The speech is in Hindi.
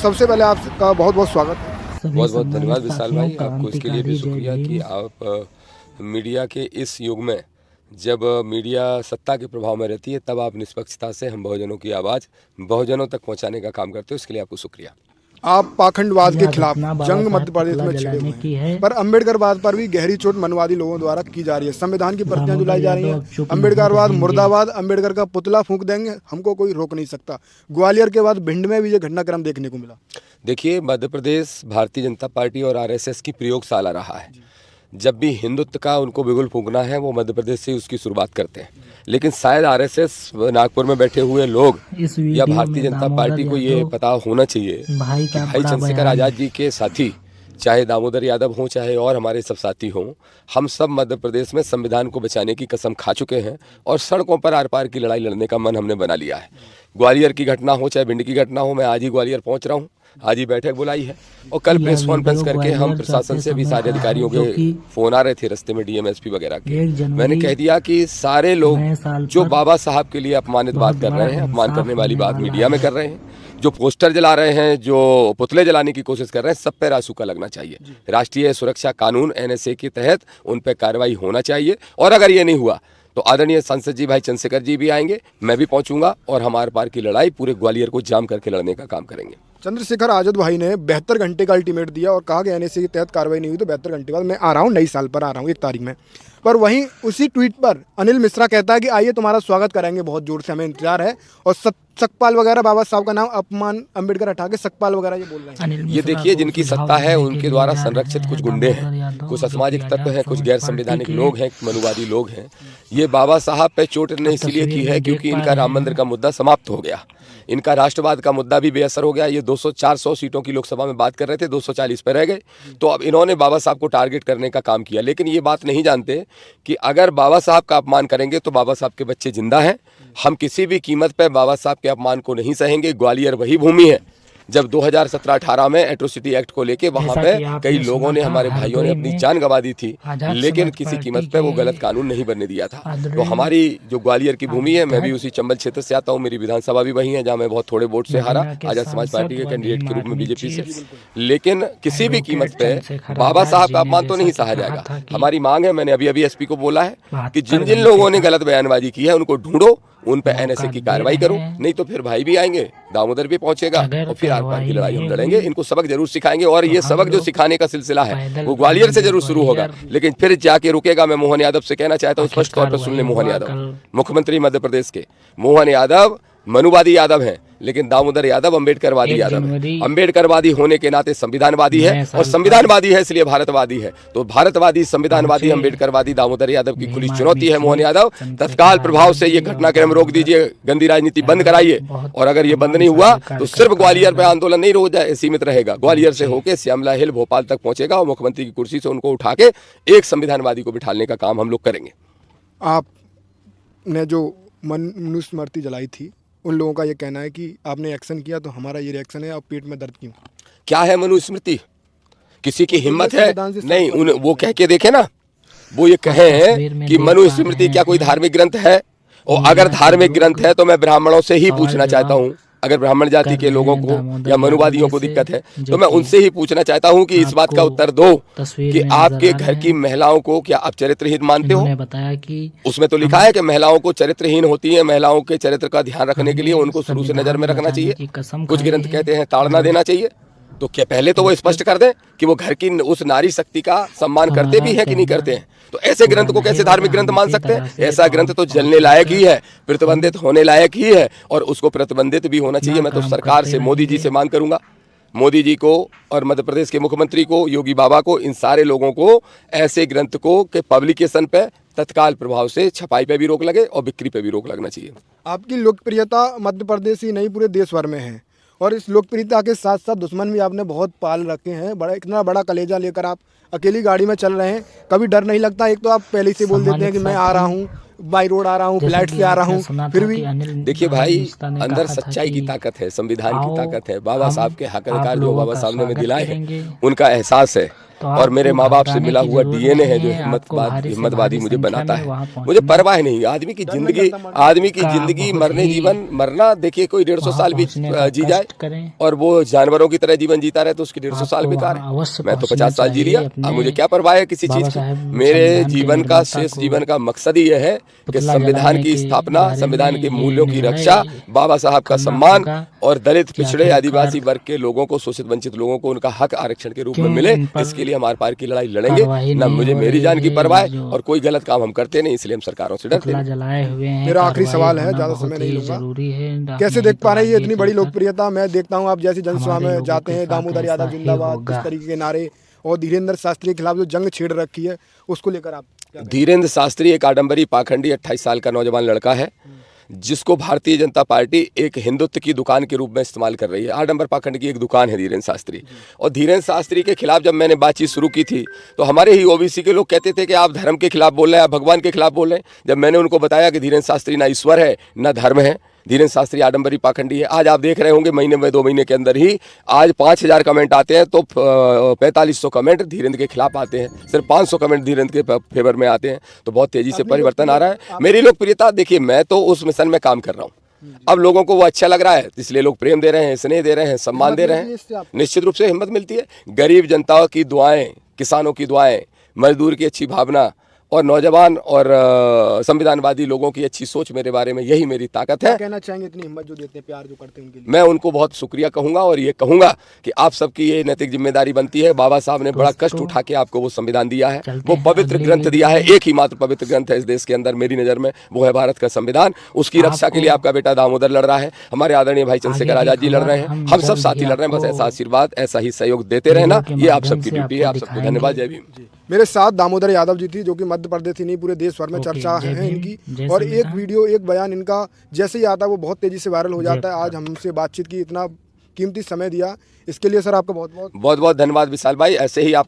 सबसे पहले आपका बहुत बहुत स्वागत है। बहुत बहुत धन्यवाद विशाल भाई, आपको इसके लिए भी शुक्रिया कि आप मीडिया के इस युग में, जब मीडिया सत्ता के प्रभाव में रहती है, तब आप निष्पक्षता से हम बहुजनों की आवाज़ बहुजनों तक पहुंचाने का काम करते हो। इसके लिए आपको शुक्रिया। आप पाखंडवाद के खिलाफ जंग मध्य प्रदेश में छिड़े हुए हैं, पर अम्बेडकरवाद पर भी गहरी चोट मनवादी लोगों द्वारा की जा रही है। संविधान की प्रतियां जलाई जा रही हैं। अम्बेडकरवाद मुर्दाबाद, अम्बेडकर का पुतला फूंक देंगे, हमको कोई रोक नहीं सकता। ग्वालियर के बाद भिंड में भी ये घटनाक्रम देखने को मिला। देखिए, मध्य प्रदेश भारतीय जनता पार्टी और आरएसएस की प्रयोगशाला रहा है। जब भी हिंदुत्व का उनको बिगुल फूंकना है, वो मध्य प्रदेश से उसकी शुरुआत करते हैं। लेकिन शायद आरएसएस नागपुर में बैठे हुए लोग या भारतीय जनता पार्टी को ये पता होना चाहिए कि भाई चंद्रशेखर आज़ाद जी के साथी, चाहे दामोदर यादव हों, चाहे और हमारे सब साथी हों, हम सब मध्य प्रदेश में संविधान को बचाने की कसम खा चुके हैं और सड़कों पर आर पार की लड़ाई लड़ने का मन हमने बना लिया है। ग्वालियर की घटना हो, चाहे भिंड की घटना हो, मैं आज ही ग्वालियर पहुंच रहा हूँ। आज ही बैठक बुलाई है और कल प्रेस कॉन्फ्रेंस करके हम प्रशासन से भी सारे अधिकारियों के फोन आ रहे थे रास्ते में, डीएम एसपी वगैरह के। मैंने कह दिया कि सारे लोग जो बाबा साहब के लिए अपमानित बात कर रहे हैं, अपमान करने वाली बात मीडिया में कर रहे हैं, जो पोस्टर जला रहे हैं, जो पुतले जलाने की कोशिश कर रहे हैं, सब पे रासूका लगना चाहिए। राष्ट्रीय सुरक्षा कानून एनएसए के तहत उन पे कार्रवाई होना चाहिए। और अगर ये नहीं हुआ तो आदरणीय सांसद जी भाई चंद्रशेखर जी भी आएंगे, मैं भी पहुंचूंगा और हम आर पार की लड़ाई पूरे ग्वालियर को जाम करके लड़ने का काम करेंगे। चंद्रशेखर आजाद भाई ने 72 घंटे का अल्टीमेट दिया और कहा कि एनएसए के तहत कार्रवाई नहीं हुई तो 72 घंटे बाद मैं आ रहा हूँ, नई साल पर आ रहा हूँ 1 तारीख में। पर वहीं उसी ट्वीट पर अनिल मिश्रा कहता है कि आइए तुम्हारा स्वागत करेंगे, बहुत जोर से हमें इंतजार है। और सकपाल वगैरह, बाबा साहब का नाम अपमान अम्बेडकर हटा के सकपाल वगैरह ये बोल रहे हैं। ये देखिए, जिनकी सत्ता है उनके द्वारा संरक्षित कुछ गुंडे हैं, कुछ असामाजिक तत्व हैं, कुछ गैर संवैधानिक लोग हैं, मनुवादी लोग हैं। ये बाबा साहब पे चोट ने इसीलिए की है क्योंकि इनका राम मंदिर का मुद्दा समाप्त हो गया, इनका राष्ट्रवाद का मुद्दा भी बेअसर हो गया। ये 200-400 सीटों की लोकसभा में बात कर रहे थे, 240 पे रह गए। तो अब इन्होंने बाबा साहब को टारगेट करने का काम किया। लेकिन ये बात नहीं जानते कि अगर बाबा साहब का अपमान करेंगे तो बाबा साहब के बच्चे जिंदा हैं। हम किसी भी कीमत पर बाबा साहब के अपमान को नहीं सहेंगे। ग्वालियर वही भूमि है जब 2017-18 में एट्रोसिटी एक्ट को लेके वहां पे कई लोगों ने, हमारे भाइयों ने अपनी जान गंवा दी थी, लेकिन किसी कीमत पे वो गलत कानून नहीं बनने दिया था। तो हमारी जो ग्वालियर की भूमि है, मैं भी उसी चंबल क्षेत्र से आता हूँ, मेरी विधानसभा भी वही है जहाँ मैं बहुत थोड़े वोट से हारा आजाद समाज पार्टी के कैंडिडेट के रूप में बीजेपी से। लेकिन किसी भी कीमत पे बाबा साहब का अपमान तो नहीं सहा जाएगा। हमारी मांग है, मैंने अभी एसपी को बोला है कि जिन जिन लोगों ने गलत बयानबाजी की है उनको ढूंढो, उन पे एनएसए की कार्रवाई करो, नहीं तो फिर भाई भी आएंगे, दामोदर भी पहुंचेगा और फिर आर पार की लड़ाई हम लड़ेंगे। इनको सबक जरूर सिखाएंगे और ये सबक जो सिखाने का सिलसिला है वो ग्वालियर से जरूर शुरू होगा, लेकिन फिर जाके रुकेगा। मैं मोहन यादव से कहना चाहता हूँ, स्पष्ट तौर पर सुन ले, मोहन यादव मुख्यमंत्री मध्य प्रदेश के, मोहन यादव मनुवादी यादव हैं, लेकिन दामोदर यादव अम्बेडकरवादी यादव है। अम्बेडकरवादी होने के नाते संविधानवादी है और संविधानवादी है इसलिए भारतवादी है। तो भारतवादी, संविधानवादी, अम्बेडकरवादी दामोदर यादव की खुली चुनौती है। मोहन यादव, तत्काल प्रभाव से ये घटनाक्रम रोक दीजिए, गंदी राजनीति बंद कराइए। और अगर ये बंद नहीं हुआ तो सिर्फ ग्वालियर पे आंदोलन नहीं रोक जाए सीमित रहेगा, ग्वालियर से होकर श्यामला हिल भोपाल तक पहुंचेगा और मुख्यमंत्री की कुर्सी से उनको उठा के एक संविधानवादी को बिठाने का काम हम लोग करेंगे। आपने जो मनुस्मृति जलाई थी, उन लोगों का ये कहना है कि आपने एक्शन किया तो हमारा ये रिएक्शन है, आप पेट में दर्द क्यों? क्या है मनुस्मृति? किसी की हिम्मत है? नहीं, वो कह के देखे ना, वो ये कहें कि मनुस्मृति क्या कोई धार्मिक ग्रंथ है? और अगर धार्मिक ग्रंथ है तो मैं ब्राह्मणों से ही पूछना चाहता हूँ, अगर ब्राह्मण जाति के लोगों को या मनुवादियों को दिक्कत है तो मैं उनसे ही पूछना चाहता हूँ कि इस बात का उत्तर दो कि आपके घर की महिलाओं को क्या आप चरित्रहीन मानते हो? बताया कि उसमें तो लिखा है कि महिलाओं को चरित्रहीन होती है, महिलाओं के चरित्र का ध्यान रखने के लिए उनको शुरू से नजर में रखना चाहिए। कुछ ग्रंथ कहते हैं ताड़ना देना चाहिए। तो क्या पहले तो वो स्पष्ट कर दें कि वो घर की उस नारी शक्ति का सम्मान करते भी हैं कि नहीं करते हैं। तो ऐसे ग्रंथ को कैसे धार्मिक ग्रंथ मान सकते हैं? ऐसा ग्रंथ तो जलने लायक ही है, प्रतिबंधित होने लायक ही है और उसको प्रतिबंधित भी होना चाहिए। मैं तो सरकार से, मोदी जी से मांग करूंगा, मोदी जी को और मध्य प्रदेश के मुख्यमंत्री को, योगी बाबा को, इन सारे लोगों को ऐसे ग्रंथ को के पब्लिकेशन पे तत्काल प्रभाव से छपाई पे भी रोक लगे और बिक्री पे भी रोक लगना चाहिए। आपकी लोकप्रियता मध्य प्रदेश ही नहीं पूरे देश भर में है और इस लोकप्रियता के साथ साथ दुश्मन भी आपने बहुत पाल रखे हैं। बड़ा, इतना बड़ा कलेजा लेकर आप अकेली गाड़ी में चल रहे हैं, कभी डर नहीं लगता? एक तो आप पहले से बोल देते हैं कि मैं आ रहा हूँ, बाई रोड आ रहा हूँ, फ्लाइट से आ रहा हूँ, फिर भी देखिए भाई, अंदर सच्चाई की ताकत है, संविधान की ताकत है, बाबा साहब के हक अधिकार जो बाबा साहब ने दिलाए हैं उनका एहसास है। और मेरे माँ बाप से मिला हुआ डीएनए है जो हिम्मतवादी मुझे बनाता है। मुझे परवाह नहीं, आदमी की जिंदगी मरना देखिए, कोई 150 साल भी जी जाए और वो जानवरों की तरह जीवन जीता रहे तो उसकी 150 साल बेकार है। मैं तो 50 साल जी लिया, अब मुझे क्या परवाह है किसी चीज की। मेरे जीवन का शेष जीवन का मकसद ही यह है कि संविधान की स्थापना, संविधान के मूल्यों की रक्षा, बाबा साहब का सम्मान और दलित, पिछड़े, आदिवासी वर्ग के लोगों को, शोषित वंचित लोगों को उनका हक आरक्षण के रूप में मिले, इसके लिए हम आर पार की लड़ाई लड़ेंगे। ना मुझे मेरी जान की परवाह है और कोई गलत काम हम करते नहीं, इसलिए हम सरकारों से डरते नहीं। मेरा आखिरी सवाल है, ज्यादा समय नहीं लूंगा, कैसे देख पा रहे हैं ये इतनी बड़ी लोकप्रियता? मैं देखता हूँ आप जैसे जनसभा में जाते हैं, दामोदर यादव जिंदाबाद, इस तरीके के नारे, और धीरेन्द्र शास्त्री के खिलाफ जो जंग छेड़ रखी है उसको लेकर आप क्या? धीरेन्द्र शास्त्री एक आडंबरी पाखंडी 28 साल का नौजवान लड़का है जिसको भारतीय जनता पार्टी एक हिंदुत्व की दुकान के रूप में इस्तेमाल कर रही है। आडंबर पाखंड की एक दुकान है धीरेन्द्र शास्त्री। और धीरेन्द्र शास्त्री के खिलाफ जब मैंने बातचीत शुरू की थी तो हमारे ही ओबीसी के लोग कहते थे कि आप धर्म के खिलाफ बोल रहे हैं, आप भगवान के खिलाफ बोल रहे हैं। जब मैंने उनको बताया कि धीरेन्द्र शास्त्री ना ईश्वर है ना धर्म है, धीरेन्द्र शास्त्री आडंबरी पाखंडी है, आज आप देख रहे होंगे महीने में 2 महीने के अंदर ही आज 5000 कमेंट आते हैं तो 4500 कमेंट धीरेन्द्र के खिलाफ आते हैं, सिर्फ 500 कमेंट धीरेन्द्र के फेवर में आते हैं। तो बहुत तेजी से परिवर्तन आ रहा है। मेरी लोकप्रियता देखिए, मैं तो उस मिशन में काम कर रहा हूँ, अब लोगों को वो अच्छा लग रहा है इसलिए लोग प्रेम दे रहे हैं, स्नेह दे रहे हैं, सम्मान दे रहे हैं। निश्चित रूप से हिम्मत मिलती है। गरीब जनता की दुआएं, किसानों की दुआएं, मजदूर की अच्छी भावना और नौजवान और संविधानवादी लोगों की अच्छी सोच मेरे बारे में, यही मेरी ताकत है। कहना चाहेंगे इतनी हिम्मत जो देते हैं, प्यार जो करते हैं उनके लिए? मैं उनको बहुत शुक्रिया कहूंगा और ये कहूंगा कि आप सबकी ये नैतिक जिम्मेदारी बनती है। बाबा साहब ने बड़ा कष्ट उठा के आपको वो संविधान दिया है, वो पवित्र ग्रंथ दिया है, एक ही मात्र पवित्र ग्रंथ है इस देश के अंदर मेरी नज़र में, वो है भारत का संविधान। उसकी रक्षा के लिए आपका बेटा दामोदर लड़ रहा है, हमारे आदरणीय भाई चंद्रशेखर आजाद जी लड़ रहे हैं, हम सब साथी लड़ रहे हैं। बस ऐसा आशीर्वाद, ऐसा ही सहयोग देते रहना, ये आप सबकी ड्यूटी है। आप सबको धन्यवाद। जय भीम। मेरे साथ दामोदर यादव जी थी, जो कि मध्य प्रदेश ही नहीं पूरे देश भर में चर्चा है इनकी, और एक वीडियो, एक बयान इनका जैसे ही आता है वो बहुत तेजी से वायरल हो जाता है। आज हमसे बातचीत की, इतना कीमती समय दिया, इसके लिए सर आपका बहुत बहुत धन्यवाद विशाल भाई। ऐसे ही आप